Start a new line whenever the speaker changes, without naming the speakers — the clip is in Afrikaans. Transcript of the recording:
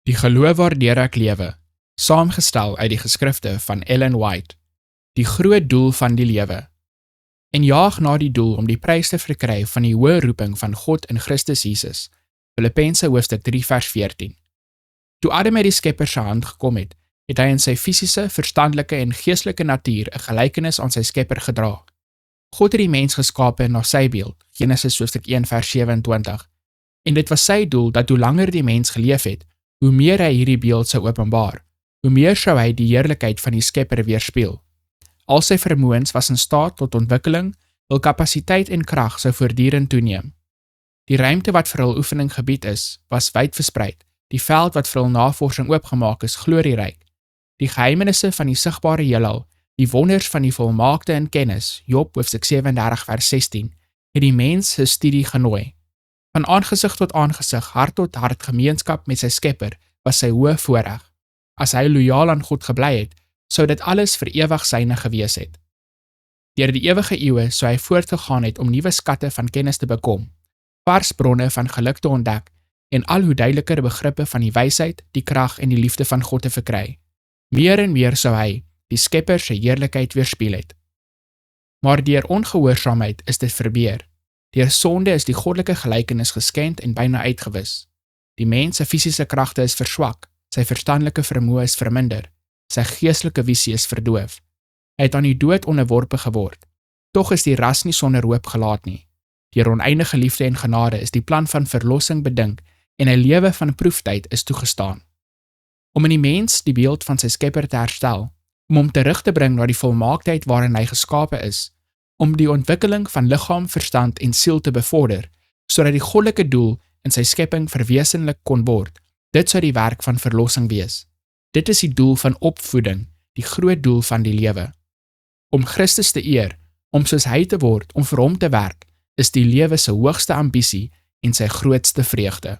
Die geloof waardeur ek lewe, saamgestel uit die geskrifte van Ellen White, die groot doel van die lewe, en jaag na die doel om die prys te verkry van die hoë roeping van God in Christus Jesus, Filippense hoofstuk 3 vers 14. Toe Adam uit die Skepper se hand gekom het, het hy in sy fisiese, verstandelike en geestelike natuur 'n gelykenis aan sy Skepper gedra. God het die mens geskape na sy beeld, Genesis hoofstuk 1 vers 27, en dit was sy doel dat hoe langer die mens geleef het, hoe meer hy hierdie beeld sou openbaar, hoe meer sou hy die heerlikheid van die Skepper weerspieël. Al sy vermoëns was in staat tot ontwikkeling, hul kapasiteit en krag sou voortdurend toeneem. Die ruimte wat vir hul oefening gebied is, was wyd verspreid, die veld wat vir hul navorsing oopgemaak is, glorieryk. Die geheimenisse van die sigbare heelal, die wonders van die volmaakte in kennis, Job hoofstuk 37 vers 16, het die mens se studie genooi. Van aangesig tot aangesig, hart tot hart gemeenskap met sy Skepper was sy hoë voorreg. As hy lojaal aan God gebly het, sou dit alles vir ewig syne gewees het. Deur die ewige eeue sou hy voortgegaan het om nuwe skatte van kennis te bekom, vars bronne van geluk te ontdek en al hoe duideliker begrippe van die wysheid, die krag en die liefde van God te verkry. Meer en meer sou hy die Skepper se heerlikheid weerspieël het. Maar deur ongehoorsaamheid is dit verbeur. Deur sonde is die goddelike gelykenis geskend en byna uitgewis. Die mens se fisiese kragte is verswak, sy verstandelike vermoë is verminder, sy geestelike visie is verdoof. Hy het aan die dood onderworpe geword. Tog is die ras nie sonder hoop gelaat nie. Deur oneindige liefde en genade is die plan van verlossing bedink en 'n lewe van proeftyd is toegestaan. Om in die mens die beeld van sy Skepper te herstel, om hom terug te bring na die volmaaktheid waarin hy geskape is, om die ontwikkeling van liggaam, verstand en siel te bevorder, sodat die goddelike doel in sy skepping verwesenlik kon word. Dit sou die werk van verlossing wees. Dit is die doel van opvoeding, die groot doel van die lewe. Om Christus te eer, om soos hy te word, om vir hom te werk, is die lewe se hoogste ambisie en sy grootste vreugde.